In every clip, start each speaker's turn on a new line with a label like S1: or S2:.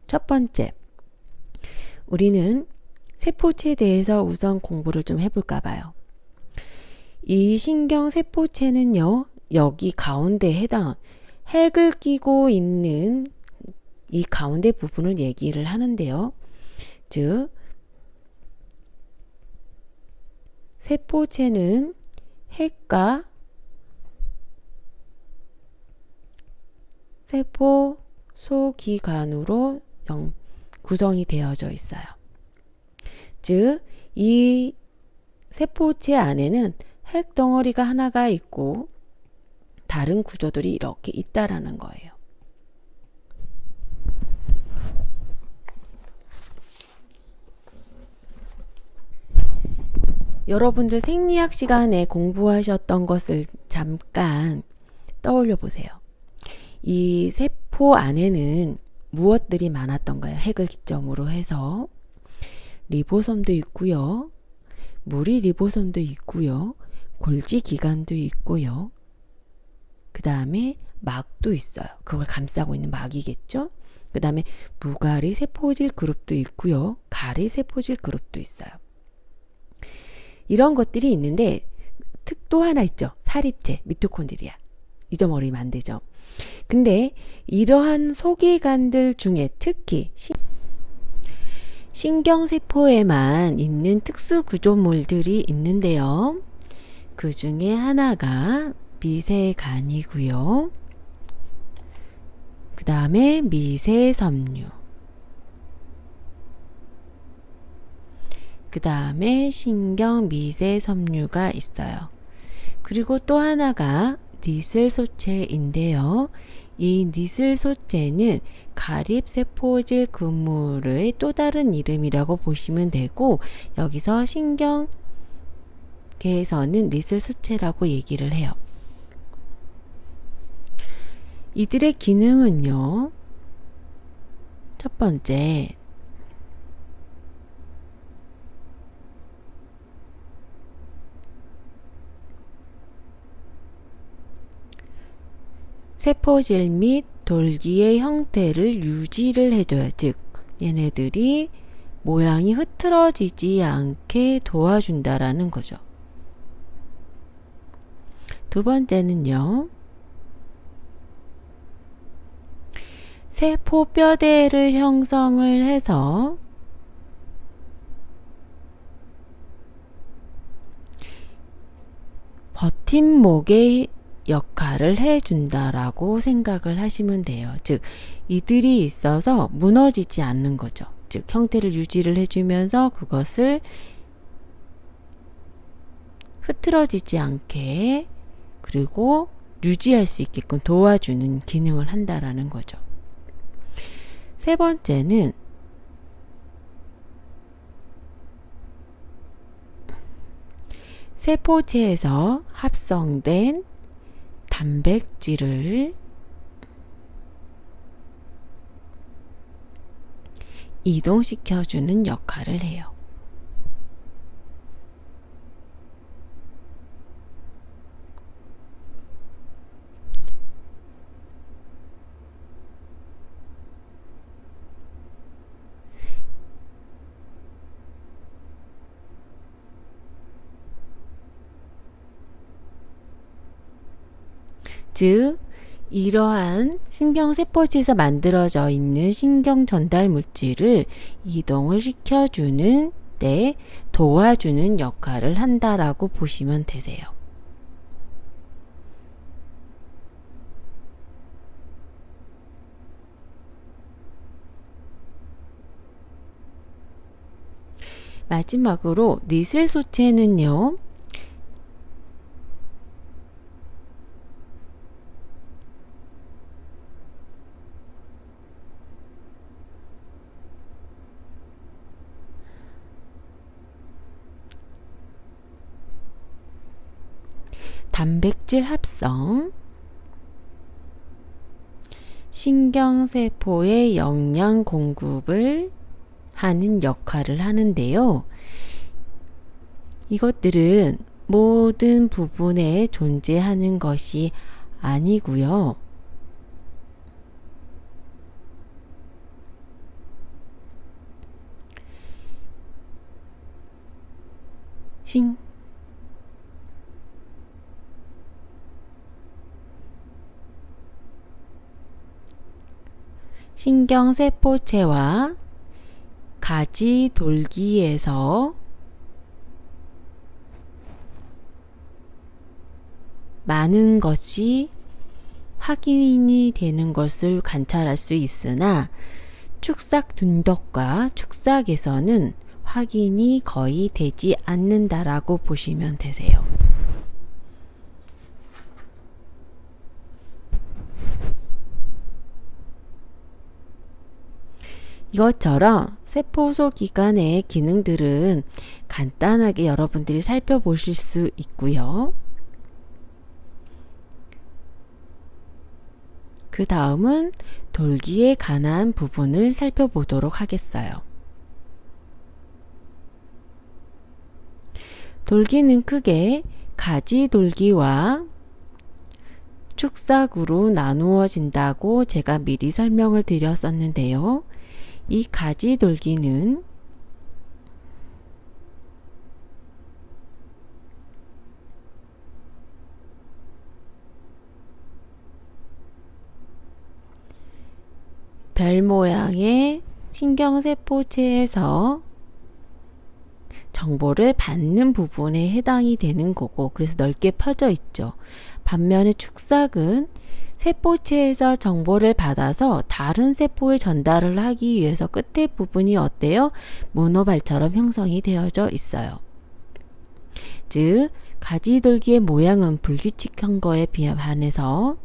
S1: 첫 번째, 우리는 세포체에 대해서 우선 공부를 좀 해볼까 봐요. 이 신경세포체는요, 여기 가운데 해당 핵을 끼고 있는 이 가운데 부분을 얘기를 하는데요. 즉, 세포체는 핵과 세포 소기관으로 구성이 되어져 있어요. 즉, 이 세포체 안에는 핵 덩어리가 하나가 있고 다른 구조들이 이렇게 있다라는 거예요. 여러분들 생리학 시간에 공부하셨던 것을 잠깐 떠올려 보세요. 이 세포 안에는 무엇들이 많았던가요? 핵을 기점으로 해서 리보솜도 있고요. 무리 리보솜도 있고요. 골지 기관도 있고요. 그 다음에 막도 있어요. 그걸 감싸고 있는 막이겠죠? 그 다음에 무가리 세포질 그룹도 있고요. 가리 세포질 그룹도 있어요. 이런 것들이 있는데 특도 하나 있죠. 사립체, 미토콘드리아. 잊어버리면 안 되죠. 근데 이러한 소기관들 중에 특히 신경세포에만 있는 특수 구조물들이 있는데요. 그 중에 하나가 미세간이고요. 그 다음에 미세섬유. 그 다음에 신경미세섬유가 있어요. 그리고 또 하나가 니슬소체인데요. 이 니슬소체는 가립세포질 그물의 또 다른 이름이라고 보시면 되고, 여기서 신경계에서는 니슬소체라고 얘기를 해요. 이들의 기능은요, 첫 번째, 세포질 및 돌기의 형태를 유지를 해줘요. 즉, 얘네들이 모양이 흐트러지지 않게 도와준다라는 거죠. 두 번째는요, 세포뼈대를 형성을 해서 버팀목의 역할을 해준다라고 생각을 하시면 돼요. 즉, 이들이 있어서 무너지지 않는 거죠. 즉, 형태를 유지를 해주면서 그것을 흐트러지지 않게 그리고 유지할 수 있게끔 도와주는 기능을 한다라는 거죠. 세 번째는 세포체에서 합성된 단백질을 이동시켜주는 역할을 해요. 즉, 이러한 신경세포체에서 만들어져 있는 신경 전달 물질을 이동을 시켜주는 데 도와주는 역할을 한다라고 보시면 되세요. 마지막으로 니슬소체는요, 단백질 합성, 신경세포의 영양 공급을 하는 역할을 하는데요. 이것들은 모든 부분에 존재하는 것이 아니고요. 신 신경세포체와 가지돌기에서 많은 것이 확인이 되는 것을 관찰할 수 있으나 축삭 둔덕과 축삭에서는 확인이 거의 되지 않는다라고 보시면 되세요. 이것처럼 세포소 기관의 기능들은 간단하게 여러분들이 살펴보실 수 있고요. 그 다음은 돌기에 관한 부분을 살펴보도록 하겠어요. 돌기는 크게 가지돌기와 축삭으로 나누어진다고 제가 미리 설명을 드렸었는데요. 이 가지돌기는 별 모양의 신경세포체에서 정보를 받는 부분에 해당이 되는 거고, 그래서 넓게 펴져 있죠. 반면에 축삭은 세포체에서 정보를 받아서 다른 세포에 전달을 하기 위해서 끝에 부분이 어때요? 문어발처럼 형성이 되어져 있어요. 즉, 가지돌기의 모양은 불규칙한 거에 반해서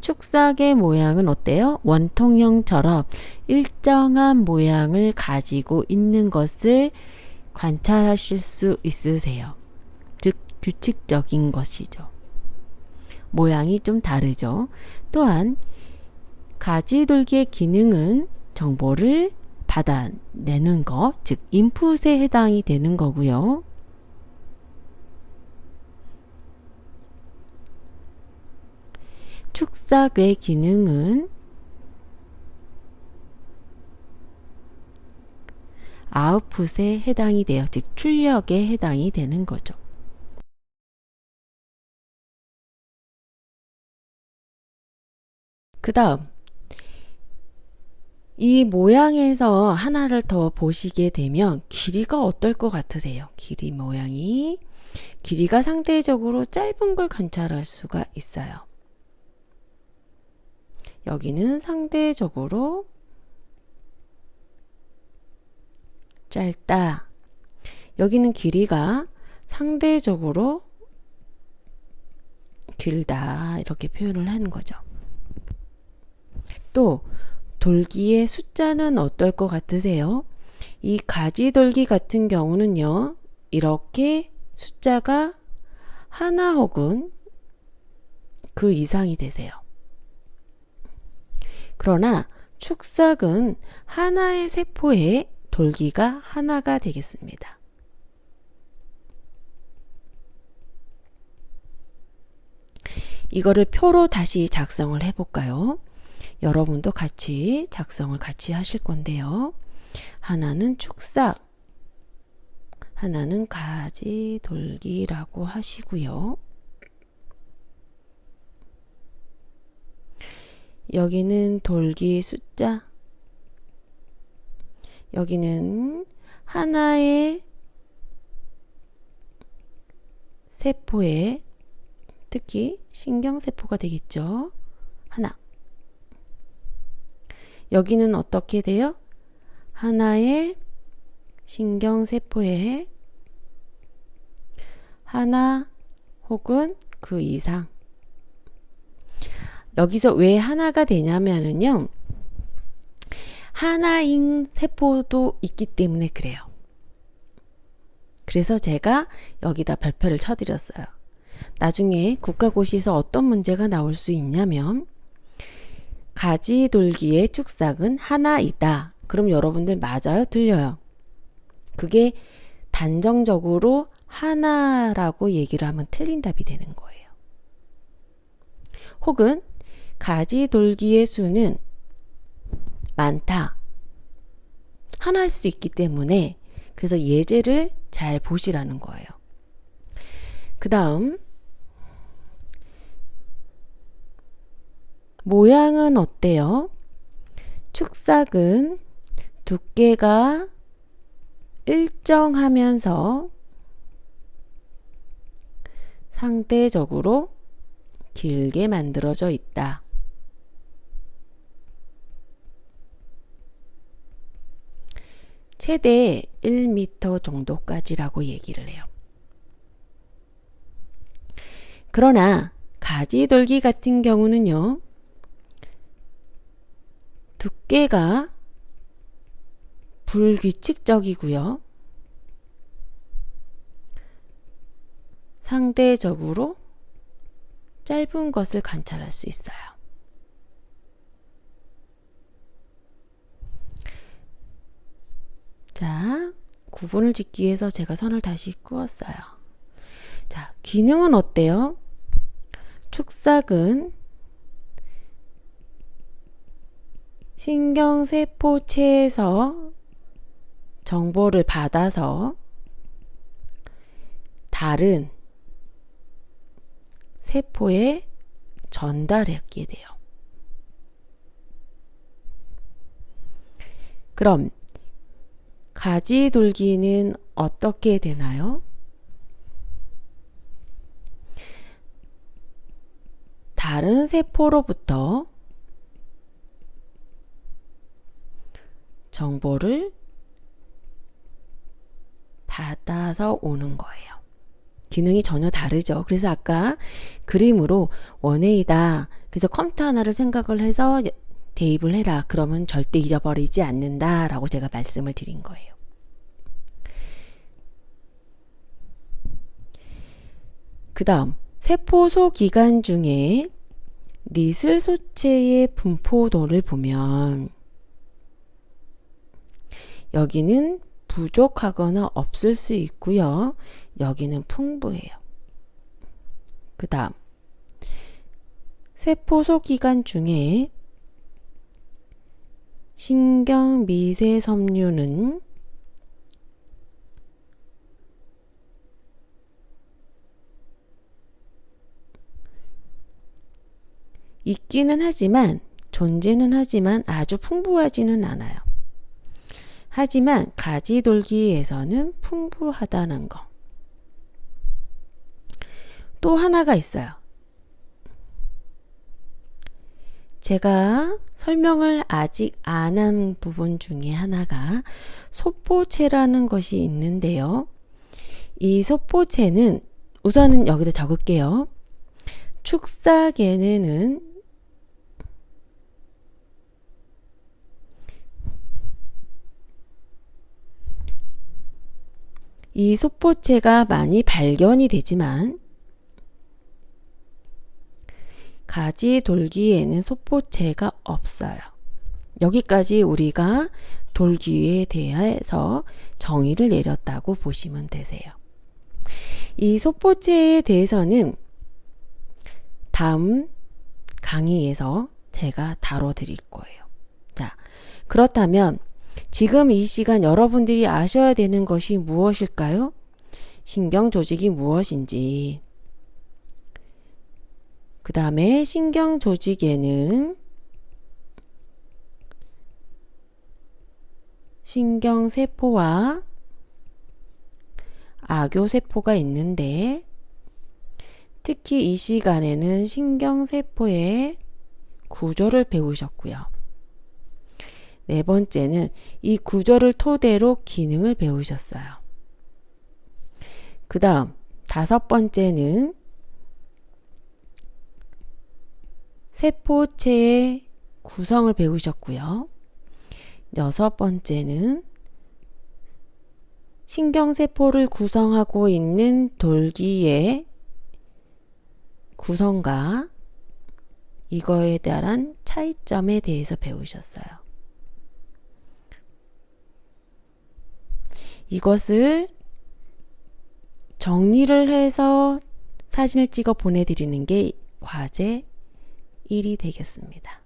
S1: 축삭의 모양은 어때요? 원통형처럼 일정한 모양을 가지고 있는 것을 관찰하실 수 있으세요. 즉, 규칙적인 것이죠. 모양이 좀 다르죠. 또한 가지돌기의 기능은 정보를 받아내는 것, 즉 인풋에 해당이 되는 거고요. 축삭의 기능은 아웃풋에 해당이 돼요. 즉 출력에 해당이 되는 거죠. 그 다음 이 모양에서 하나를 더 보시게 되면 길이가 어떨 것 같으세요? 길이 모양이 길이가 상대적으로 짧은 걸 관찰할 수가 있어요. 여기는 상대적으로 짧다. 여기는 길이가 상대적으로 길다. 이렇게 표현을 하는 거죠. 또 돌기의 숫자는 어떨 것 같으세요? 이 가지돌기 같은 경우는요, 이렇게 숫자가 하나 혹은 그 이상이 되세요. 그러나 축삭은 하나의 세포에 돌기가 하나가 되겠습니다. 이거를 표로 다시 작성을 해볼까요? 여러분도 같이 작성을 같이 하실 건데요. 하나는 축삭, 하나는 가지돌기라고 하시고요. 여기는 돌기 숫자, 여기는 하나의 세포에, 특히 신경세포가 되겠죠. 하나. 여기는 어떻게 돼요? 하나의 신경세포에 하나 혹은 그 이상. 여기서 왜 하나가 되냐면요, 하나인 세포도 있기 때문에 그래요. 그래서 제가 여기다 별표를 쳐드렸어요. 나중에 국가고시에서 어떤 문제가 나올 수 있냐면, 가지돌기의 축삭은 하나이다. 그럼 여러분들 맞아요? 틀려요? 그게 단정적으로 하나라고 얘기를 하면 틀린 답이 되는 거예요. 혹은 가지돌기의 수는 많다. 하나일 수도 있기 때문에 그래서 예제를 잘 보시라는 거예요. 그 다음 모양은 어때요? 축삭은 두께가 일정하면서 상대적으로 길게 만들어져 있다. 최대 1m 정도까지라고 얘기를 해요. 그러나 가지돌기 같은 경우는요, 두께가 불규칙적이고요. 상대적으로 짧은 것을 관찰할 수 있어요. 자, 구분을 짓기 위해서 제가 선을 다시 그었어요. 자, 기능은 어때요? 축삭은 신경세포체에서 정보를 받아서 다른 세포에 전달하게 돼요. 그럼 가지돌기는 어떻게 되나요? 다른 세포로부터 정보를 받아서 오는 거예요. 기능이 전혀 다르죠. 그래서 아까 그림으로 원웨이다. 그래서 컴퓨터 하나를 생각을 해서 대입을 해라. 그러면 절대 잊어버리지 않는다 라고 제가 말씀을 드린 거예요. 그 다음 세포소 기관 중에 니슬소체의 분포도를 보면 여기는 부족하거나 없을 수 있고요. 여기는 풍부해요. 그 다음 세포소 기관 중에 신경미세섬유는 있기는 하지만 존재는 하지만 아주 풍부하지는 않아요. 하지만 가지돌기에서는 풍부하다는 거. 또 하나가 있어요. 제가 설명을 아직 안 한 부분 중에 하나가 소포체라는 것이 있는데요. 이 소포체는 우선은 여기다 적을게요. 축삭에는 이 소포체가 많이 발견이 되지만 가지돌기에는 소포체가 없어요. 여기까지 우리가 돌기에 대해서 정의를 내렸다고 보시면 되세요. 이 소포체에 대해서는 다음 강의에서 제가 다뤄드릴 거예요. 자, 그렇다면 지금 이 시간 여러분들이 아셔야 되는 것이 무엇일까요? 신경조직이 무엇인지, 그 다음에 신경조직에는 신경세포와 아교세포가 있는데 특히 이 시간에는 신경세포의 구조를 배우셨고요. 네 번째는 이 구조를 토대로 기능을 배우셨어요. 그 다음 다섯 번째는 세포체의 구성을 배우셨고요. 여섯 번째는 신경세포를 구성하고 있는 돌기의 구성과 이거에 대한 차이점에 대해서 배우셨어요. 이것을 정리를 해서 사진을 찍어 보내드리는 게 과제 1이 되겠습니다.